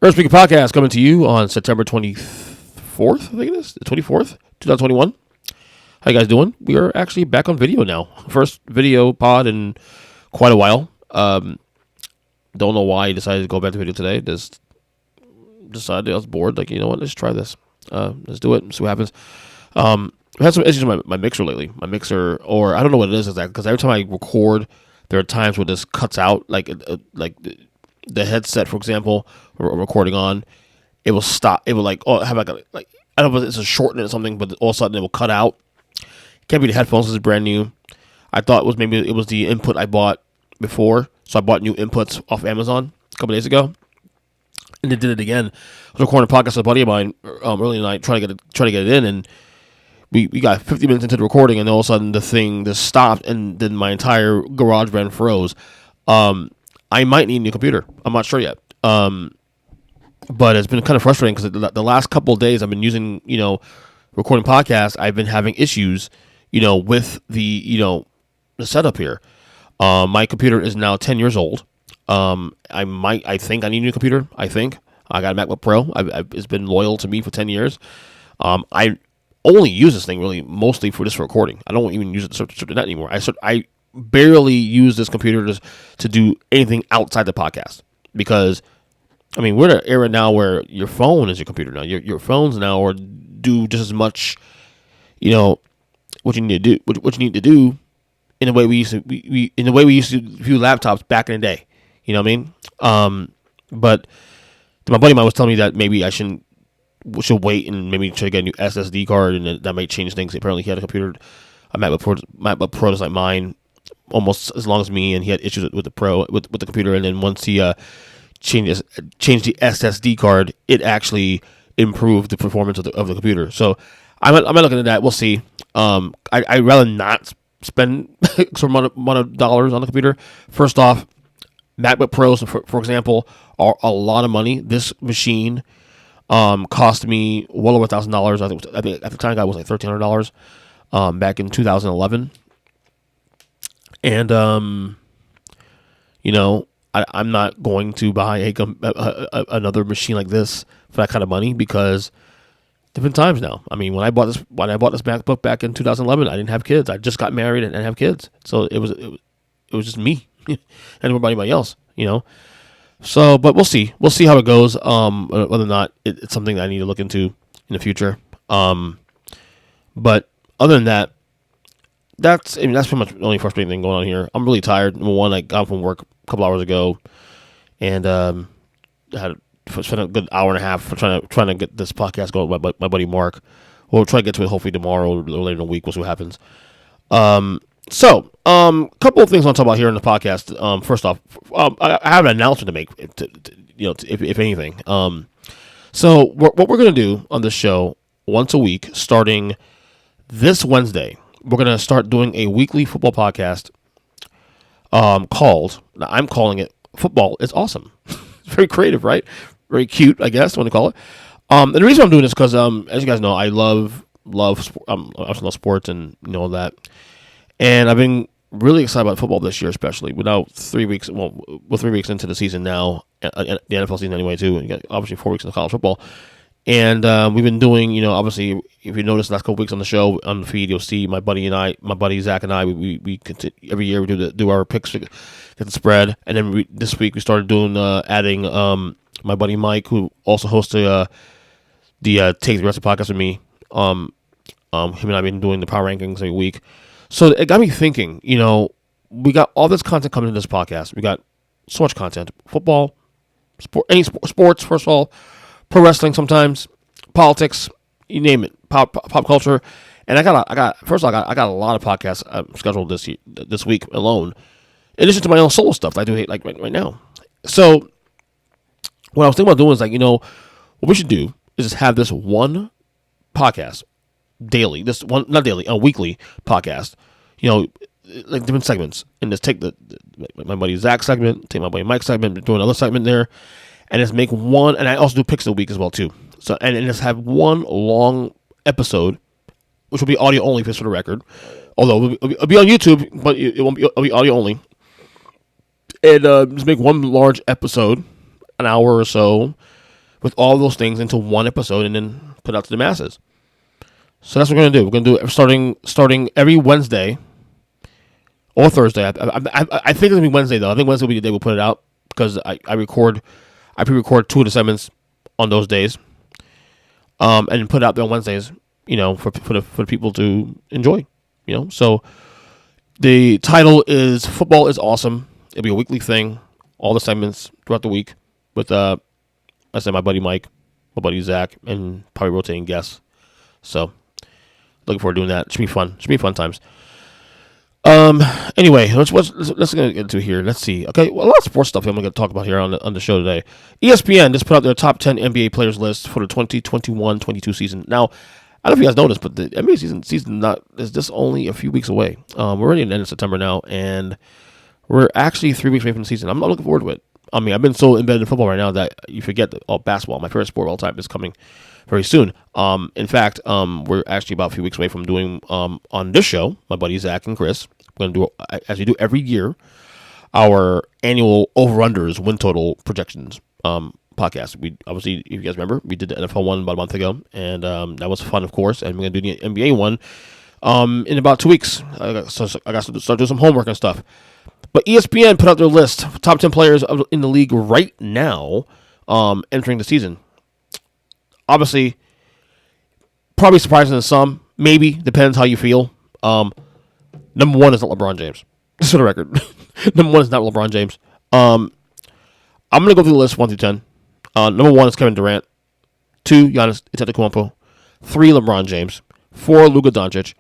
Earnestly podcast coming to you on September 24th, I think it is, the 24th, 2021. How you guys doing? We are actually back on video now. First video pod in quite a while. Don't know why I decided to go back to video today. Just decided I was bored. Like, you know what? Let's try this. Let's do it and see what happens. I've had some issues with my mixer lately. My mixer, or I don't know what it is exactly, because every time I record, there are times where this cuts out. Like the headset, for example, we're recording on, it will stop. It will have I don't know if it's a shorten or something, but all of a sudden it will cut out. Can't be the headphones. This is brand new. I thought it was the input I bought before, so I bought new inputs off Amazon a couple days ago, and they did it again. I was recording a podcast with a buddy of mine early tonight, trying to get it in, and we got 50 minutes into the recording, and all of a sudden the thing just stopped, and then my entire garage band froze. I might need a new computer. I'm not sure yet. But it's been kind of frustrating because the last couple of days I've been using, recording podcasts. I've been having issues, with the setup here. My computer is now 10 years old. I think I need a new computer. I think I got a MacBook Pro. It's been loyal to me for 10 years. I only use this thing really mostly for recording. I don't even use it to net anymore. I barely use this computer to do anything outside the podcast, because we're in an era now where your phone is your computer now. Your phones now do just as much, what you need to do in the way we used to view laptops back in the day. You know what I mean? But my buddy of mine was telling me that maybe I should wait and maybe try to get a new SSD card, and that might change things. Apparently he had a computer, a MacBook Pro just like mine, almost as long as me, and he had issues with the computer. And then once he changed the SSD card, it actually improved the performance of the computer. So I'm looking at that. We'll see. I'd rather not spend some amount of dollars on the computer. First off, MacBook Pros, for example, are a lot of money. This machine cost me well over $1,000. I think at the time it was like $1,300 back in 2011. And I'm not going to buy another machine like this for that kind of money, because different times now. When I bought this MacBook back in 2011, I didn't have kids. I just got married and have kids, so it was just me and everybody else, So, but we'll see how it goes. Whether or not it's something that I need to look into in the future. But other than that, that's pretty much the only frustrating thing going on here. I'm really tired. Number one, I got from work a couple hours ago, and had spent a good hour and a half trying to get this podcast going with my buddy Mark. We'll try to get to it hopefully tomorrow or later in the week. We'll see what happens. So, couple of things I want to talk about here in the podcast. First off, I have an announcement to make, if anything. So what we're going to do on this show once a week, starting this Wednesday, we're going to start doing a weekly football podcast called, I'm calling it Football Is Awesome. It's very creative, right? Very cute, I guess, I want to call it. And the reason I'm doing this is because, as you guys know, I love sports and all that. And I've been really excited about football this year, especially. We're 3 weeks into the season now, the NFL season anyway, too. And you got obviously 4 weeks into college football. And we've been doing, obviously, if you notice the last couple weeks on the show, on the feed, you'll see my buddy Zach and I, we continue, every year we do our picks, get the spread. And then this week we started doing, adding my buddy Mike, who also hosts the Take the Rest of the podcast with me. Him and I have been doing the power rankings every week. So it got me thinking, we got all this content coming into this podcast. We got so much content: football, sports, first of all, pro wrestling, sometimes politics, you name it, pop culture. And I got a lot of podcasts scheduled this week alone, in addition to my own solo stuff that I do like right now. So what I was thinking about doing is what we should do is just have this one podcast daily, a weekly podcast, like different segments, and just take my buddy Zach segment, take my buddy Mike segment, do another segment there, and just make one, and I also do picks of the week as well too. So, and just have one long episode, which will be audio only, just for the record, although it'll be on YouTube, but it'll be audio only, and just make one large episode, an hour or so, with all those things into one episode and then put it out to the masses. So that's what we're going to do. We're going to do it starting every Wednesday or Thursday. I think it's going to be Wednesday, though. I think Wednesday will be the day we'll put it out because I pre-record 2 of the segments on those days and put it out there on Wednesdays, for the people to enjoy, So the title is Football is Awesome. It'll be a weekly thing, all the segments throughout the week with, I said, my buddy Mike, my buddy Zach, and probably rotating guests. So looking forward to doing that. It should be fun. Should be fun times. Anyway, let's get into here. Let's see. Okay, well, a lot of sports stuff I'm going to talk about here on the show today. ESPN just put out their top 10 NBA players list for the 2021-22 season. Now, I don't know if you guys noticed, but the NBA season is just only a few weeks away. We're already in the end of September now, and we're actually 3 weeks away from the season. I'm not looking forward to it. I mean, I've been so embedded in football right now that you forget that basketball, my favorite sport of all time, is coming very soon. In fact, we're actually about a few weeks away from doing on this show, my buddies Zach and Chris, we're going to do, as we do every year, our annual over-unders win total projections podcast. We obviously, if you guys remember, we did the NFL one about a month ago, and that was fun, of course. And we're going to do the NBA one in about 2 weeks. I got to start doing some homework and stuff. But ESPN put out their list, top 10 players in the league right now entering the season. Obviously, probably surprising to some. Maybe, depends how you feel. Number 1 is not LeBron James. Just for the record. Number 1 is not LeBron James. I'm going to go through the list 1 through 10. Number 1 is Kevin Durant. 2, Giannis Antetokounmpo. 3, LeBron James. 4, Luka Doncic.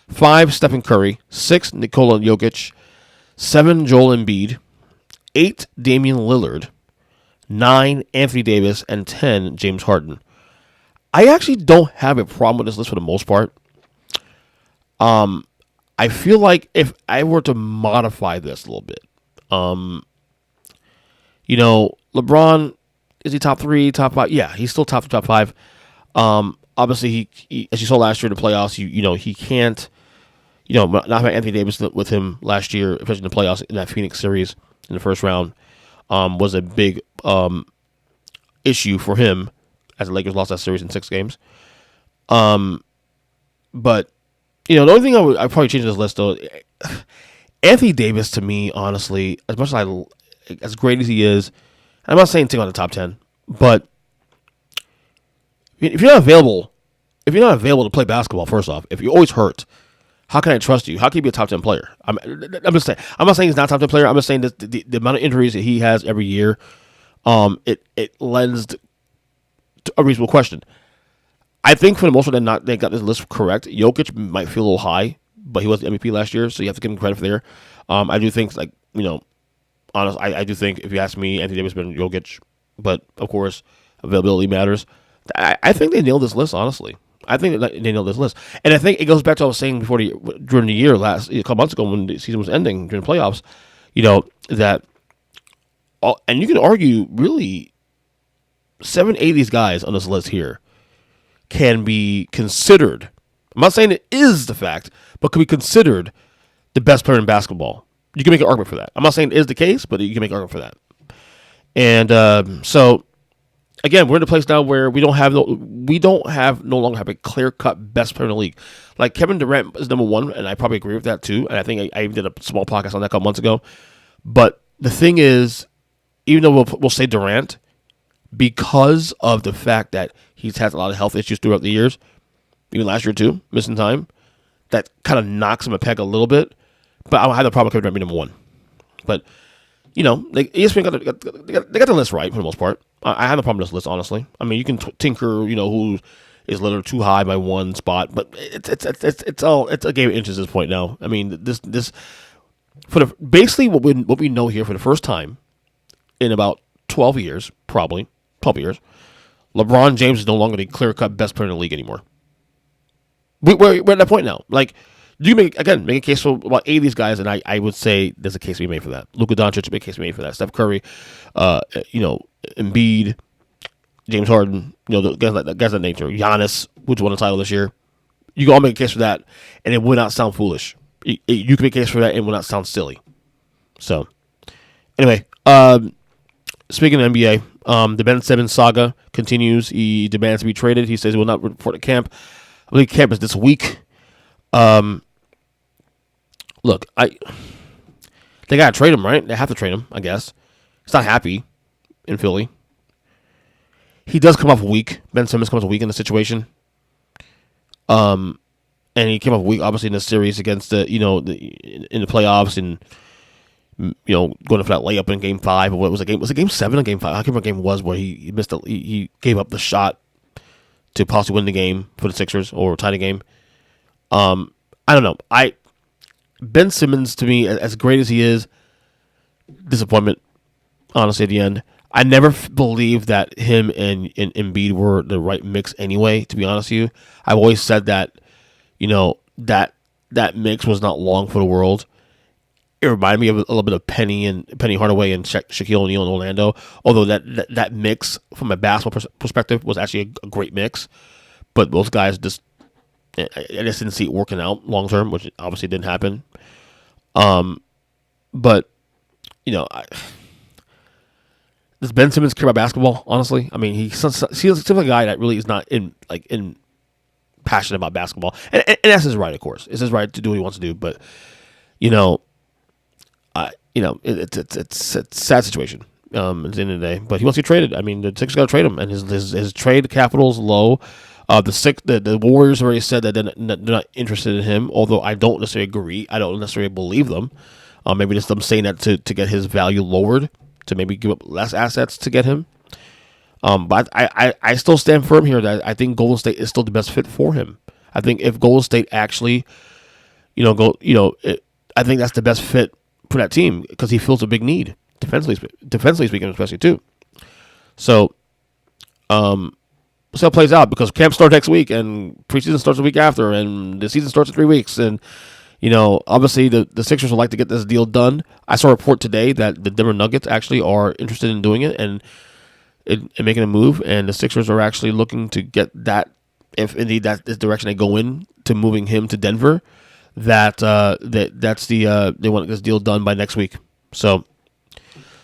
5, Stephen Curry. 6, Nikola Jokic. 7, Joel Embiid. 8, Damian Lillard. 9, Anthony Davis. And 10, James Harden. I actually don't have a problem with this list for the most part. I feel like if I were to modify this a little bit, LeBron, is he top 3, top 5? Yeah, he's still top 5. Obviously, he as you saw last year in the playoffs, he can't, not having Anthony Davis with him last year, especially in the playoffs in that Phoenix series in the first round, was a big issue for him as the Lakers lost that series in 6 games. But the only thing I'd probably change this list though, Anthony Davis to me, honestly, as much as great as he is, I'm not saying take on the top 10, but if you're not available to play basketball, first off, if you're always hurt, how can I trust you? How can you be a top 10 player? I'm just saying. I'm not saying he's not a top 10 player. I'm just saying that the amount of injuries that he has every year, it lends to a reasonable question. I think for the most part, they got this list correct. Jokic might feel a little high, but he was the MVP last year, so you have to give him credit for there. I do think, honestly, I do think, if you ask me, Anthony Davis better than Jokic, but of course, availability matters. I think they nailed this list, honestly. I think they nailed this list. And I think it goes back to what I was saying during the year, a couple months ago when the season was ending, during the playoffs, and you can argue, really, 7, 8 of these guys on this list here can be considered, I'm not saying it is the fact, but can be considered the best player in basketball. You can make an argument for that. I'm not saying it is the case, but you can make an argument for that. And so, again, we're in a place now where we no longer have a clear-cut best player in the league. Like, Kevin Durant is number 1, and I probably agree with that too. And I think I even did a small podcast on that a couple months ago. But the thing is, even though we'll say Durant, because of the fact that he's had a lot of health issues throughout the years, even last year too, missing time, that kind of knocks him a peg a little bit. But I don't have the problem with Kevin Durant being number 1. But, ESPN they got the list right for the most part. I have no problem with this list, honestly. I mean, you can tinker, who is literally too high by 1 spot, but it's a game of inches at this point now. I mean, this basically what we know here for the first time in about 12 years, probably 12 years, LeBron James is no longer the clear-cut best player in the league anymore. We're at that point now. Like, you make a case for about 8 of these guys, and I would say there's a case to be made for that. Luka Doncic, make a case to be made for that. Steph Curry, Embiid, James Harden, the guys of that nature. Giannis, which won the title this year. You can all make a case for that, and it would not sound foolish. You can make a case for that, and it would not sound silly. So, anyway, speaking of NBA, The Ben Simmons saga continues. He demands to be traded. He says he will not report to camp. I believe camp is this week. Look, they gotta trade him, right? They have to trade him, I guess. He's not happy in Philly. He does come off weak. Ben Simmons comes off weak in the situation. And he came off weak, obviously, in the series against in the playoffs, and going for that layup in Game 5. Or what was it? Was it Game 7 or Game 5? I can't remember what game it was where he missed. He gave up the shot to possibly win the game for the Sixers or tie the game. I don't know. Ben Simmons, to me, as great as he is, disappointment. Honestly, at the end, I never believed that him and Embiid were the right mix anyway. To be honest with you, I've always said that, that mix was not long for the world. It reminded me of a little bit of Penny Hardaway and Shaquille O'Neal in Orlando. Although that mix from a basketball perspective was actually a great mix, but those guys just, I just didn't see it working out long term, which obviously didn't happen. But does Ben Simmons care about basketball? Honestly, I mean, he seems like a guy that really is not in passionate about basketball, and that's his right, of course. It's his right to do what he wants to do. But it's a sad situation at the end of the day. But he wants to get traded. I mean, the Sixers got to trade him, and his trade capital is low. The Warriors already said that they're not interested in him, although I don't necessarily agree. I don't necessarily believe them. Maybe just them saying that to get his value lowered, to maybe give up less assets to get him. But I still stand firm here that I think Golden State is still the best fit for him. I think if Golden State actually, I think that's the best fit for that team because he feels a big need, defensively speaking, especially too. So, we'll see how it plays out because camp starts next week and preseason starts the week after and the season starts in 3 weeks. And, obviously the Sixers would like to get this deal done. I saw a report today that the Denver Nuggets actually are interested in doing it and making a move. And the Sixers are actually looking to get that, if indeed that is the direction they go in, to moving him to Denver. That's they want this deal done by next week. So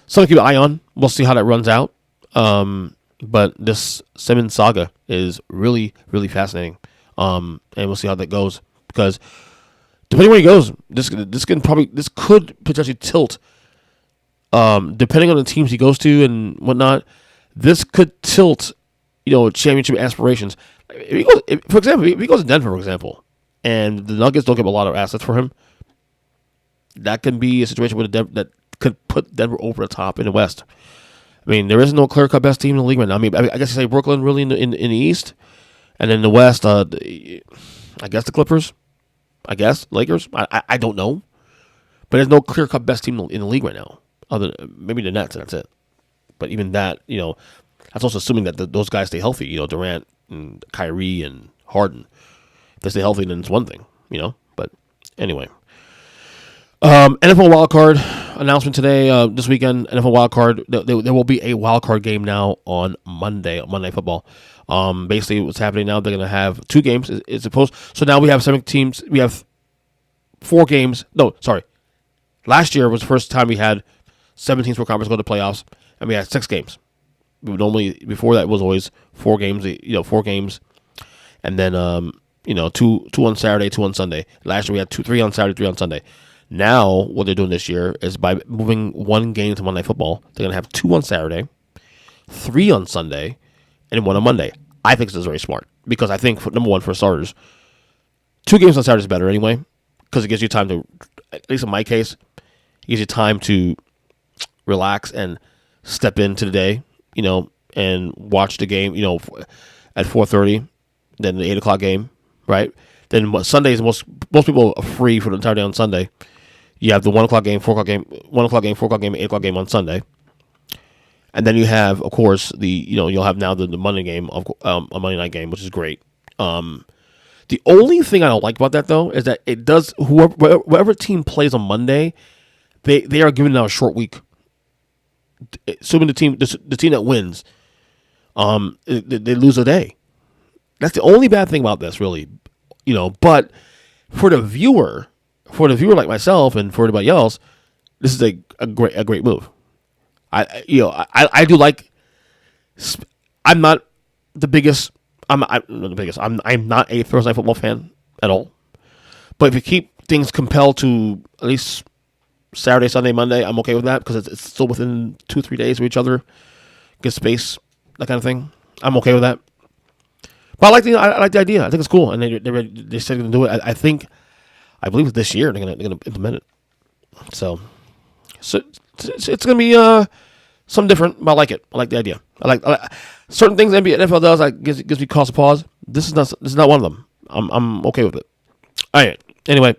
something to keep an eye on. We'll see how that runs out. But this Simmons saga is really, really fascinating. And we'll see how that goes because depending where he goes, this could potentially tilt. Depending on the teams he goes to and whatnot, this could tilt, championship aspirations. For example, if he goes to Denver, for example, and the Nuggets don't give a lot of assets for him, that can be a situation where that could put Denver over the top in the West. I mean, there is no clear-cut best team in the league right now. I mean, I guess you say Brooklyn really in the East, and then the West, I guess the Clippers, I guess Lakers. I don't know, but there's no clear-cut best team in the league right now. Other than maybe the Nets, and that's it. But even that, that's also assuming that those guys stay healthy. Durant and Kyrie and Harden. If they stay healthy, then it's one thing. But anyway. NFL wildcard announcement today, this weekend, NFL wildcard. There will be a wildcard game now on Monday Football. Basically, what's happening now, they're going to have 2 games. It's supposed. So now we have 7 teams. We have 4 games. No, sorry. Last year was the first time we had 7 teams per conference go to the playoffs, and we had 6 games. Normally, before that, it was always 4 games. 4 games, and then 2 on Saturday, 2 on Sunday. Last year we had 3 on Saturday, 3 on Sunday. Now, what they're doing this year is by moving 1 game to Monday Night Football, they're going to have 2 on Saturday, 3 on Sunday, and 1 on Monday. I think this is very smart because I think, number one, for starters, 2 games on Saturday is better anyway because it gives you time to, at least in my case, it gives you time to relax and step into the day, and watch the game, at 4:30, then the 8 o'clock game, right? Then Sundays, most people are free for the entire day on Sunday. You have the 1 o'clock game, 4 o'clock game, 1 o'clock game, 4 o'clock game, 8 o'clock game on Sunday. And then you have, of course, you'll have now the Monday game, a Monday night game, which is great. The only thing I don't like about that, though, is that it does, whoever team plays on Monday, they are given now a short week. Assuming the team that wins, they lose a day. That's the only bad thing about this, really. But for the viewer like myself and for everybody else, this is a great move. I do like I'm not the biggest. I'm not the biggest. I'm not a Thursday Night Football fan at all. But if you keep things compelled to at least Saturday, Sunday, Monday, I'm okay with that because it's still within 2-3 days of each other. Get space, that kind of thing. I'm okay with that. But I like the idea. I think it's cool, and they said they're gonna do it. I believe it's this year they're gonna implement it. So it's gonna be something different, but I like it. I like the idea. I like certain things NBA NFL does. Gives me cause to pause. This is not one of them. I'm okay with it. All right. Anyway,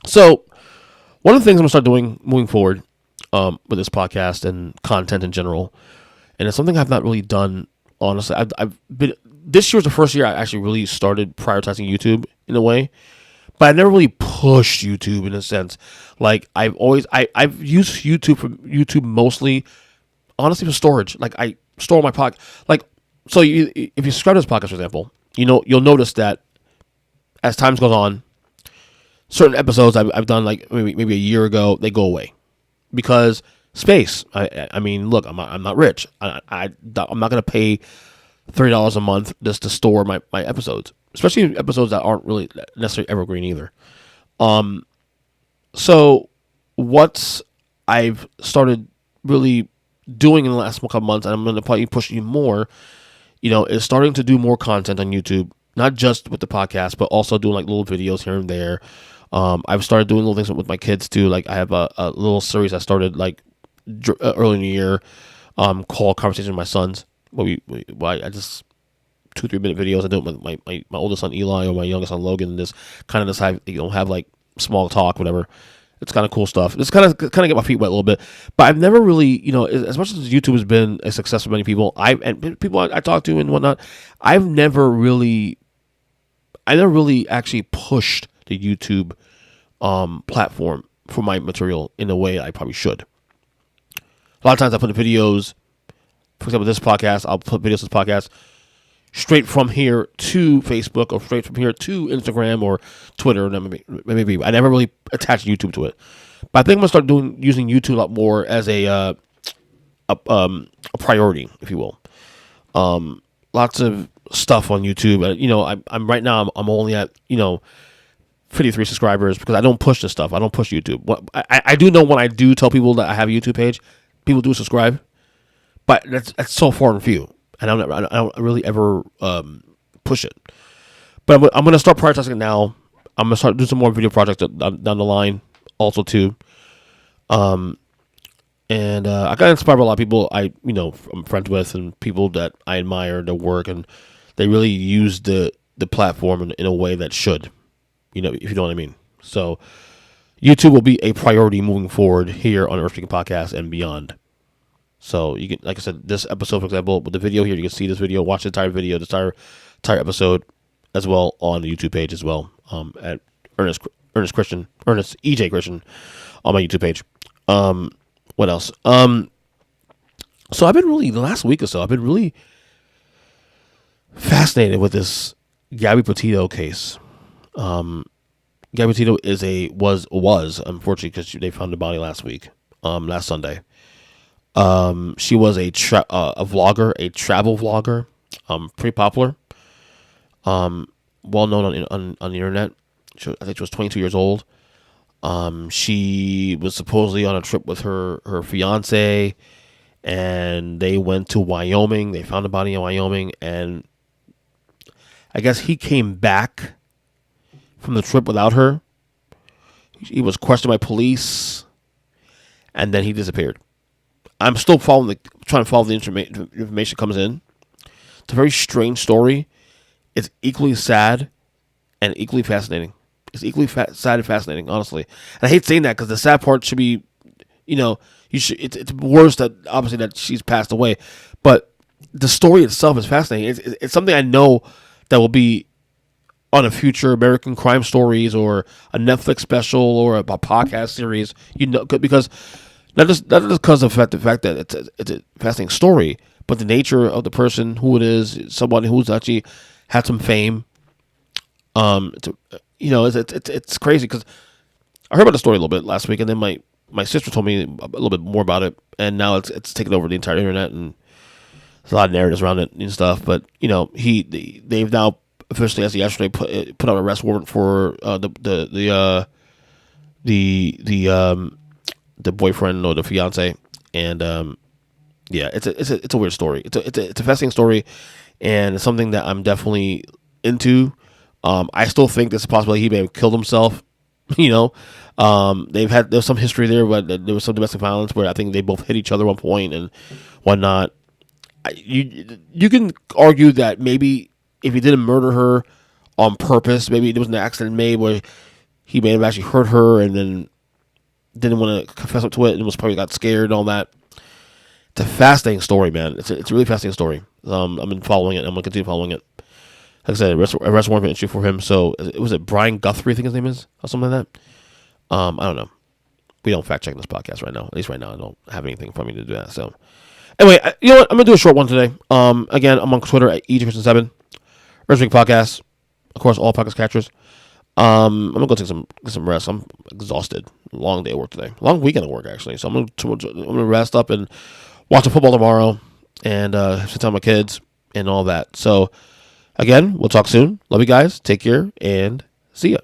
so one of the things I'm gonna start doing moving forward with this podcast and content in general, and it's something I've not really done. Honestly, I've been. This year was the first year I actually really started prioritizing YouTube in a way, but I never really pushed YouTube in a sense. Like I've used YouTube mostly, honestly, for storage. Like I store my podcast. Like so, if you subscribe to this podcast, for example, you'll notice that as time goes on, certain episodes I've done like maybe a year ago, they go away because space. I mean, look, I'm not rich. I'm not gonna pay $30 a month just to store my episodes, especially episodes that aren't really necessarily evergreen either. So what I've started really doing in the last couple of months, and I'm going to probably push you more, is starting to do more content on YouTube, not just with the podcast, but also doing like little videos here and there. I've started doing little things with my kids too. Like I have a little series I started like early in the year, called Conversation with My Sons. I just 2-3 minute videos I do it with my oldest son Eli or my youngest son Logan, and just kind of have like small talk, whatever. It's kind of cool stuff. It's kind of get my feet wet a little bit, but I've never really, as much as YouTube has been a success for many people, and people I talk to and whatnot, I never really actually pushed the YouTube platform for my material in a way I probably should. A lot of times I put the videos. For example, this podcast, I'll put videos of this podcast straight from here to Facebook or straight from here to Instagram or Twitter. Maybe I never really attached YouTube to it, but I think I'm gonna start using YouTube a lot more as a priority, if you will. Lots of stuff on YouTube. I'm right now. I'm only at 53 subscribers because I don't push this stuff. I don't push YouTube. I do know when I do tell people that I have a YouTube page, people do subscribe. But that's so far and few, and I don't really ever push it. But I'm going to start prioritizing it now. I'm going to start doing some more video projects down the line, also too. And I got inspired by a lot of people I'm friends with and people that I admire their work, and they really use the platform in a way that should, if you know what I mean. So YouTube will be a priority moving forward here on Earnestly Podcast and beyond. So you can, like I said, this episode, for example, with the video here, you can see this video, watch the entire video, the entire episode, as well on the YouTube page as well. At Earnest EJ Christian on my YouTube page. What else? So I've been really the last week or so, I've been really fascinated with this Gabby Petito case. Gabby Petito was unfortunately because they found the body last Sunday. She was a vlogger, a travel vlogger, pretty popular, well known on the internet. I think she was 22 years old. She was supposedly on a trip with her fiance, and they went to Wyoming. They found a body in Wyoming, and I guess he came back from the trip without her. He was questioned by police, and then he disappeared. I'm still trying to follow the information comes in. It's a very strange story. It's equally sad and equally fascinating. It's equally sad and fascinating, honestly. And I hate saying that because the sad part should be, it's worse that obviously that she's passed away. But the story itself is fascinating. It's something I know that will be on a future American Crime Stories or a Netflix special or a podcast series. Because. Not just because of the fact that it's a fascinating story, but the nature of the person, who it is, someone who's actually had some fame. It's crazy because I heard about the story a little bit last week, and then my sister told me a little bit more about it, and now it's taken over the entire internet, and there's a lot of narratives around it and stuff. But they've now officially, as of yesterday, put out an arrest warrant for the boyfriend or the fiance, and it's a weird story. It's a fascinating story, and it's something that I'm definitely into. I still think there's a possibility he may have killed himself. There's some history there, but there was some domestic violence where I think they both hit each other at one point and whatnot. You can argue that maybe if he didn't murder her on purpose, maybe there was an accident made where he may have actually hurt her and then didn't want to confess up to it and was probably got scared and all that. It's a fascinating story, man. It's a really fascinating story. I've been following it. I'm going to continue following it. Like I said, arrest warrant issue for him. So was it Brian Guthrie, I think his name is, or something like that? I don't know. We don't fact check this podcast right now. At least right now, I don't have anything for me to do that. So anyway, you know what? I'm gonna do a short one today. Again, I'm on Twitter at EJChristian7. Earnestly podcast. Of course, all podcast catchers. I'm gonna go take some rest. I'm exhausted. Long day of work today. Long weekend of work actually. So I'm gonna rest up and watch the football tomorrow and spend time with my kids and all that. So again, we'll talk soon. Love you guys. Take care and see ya.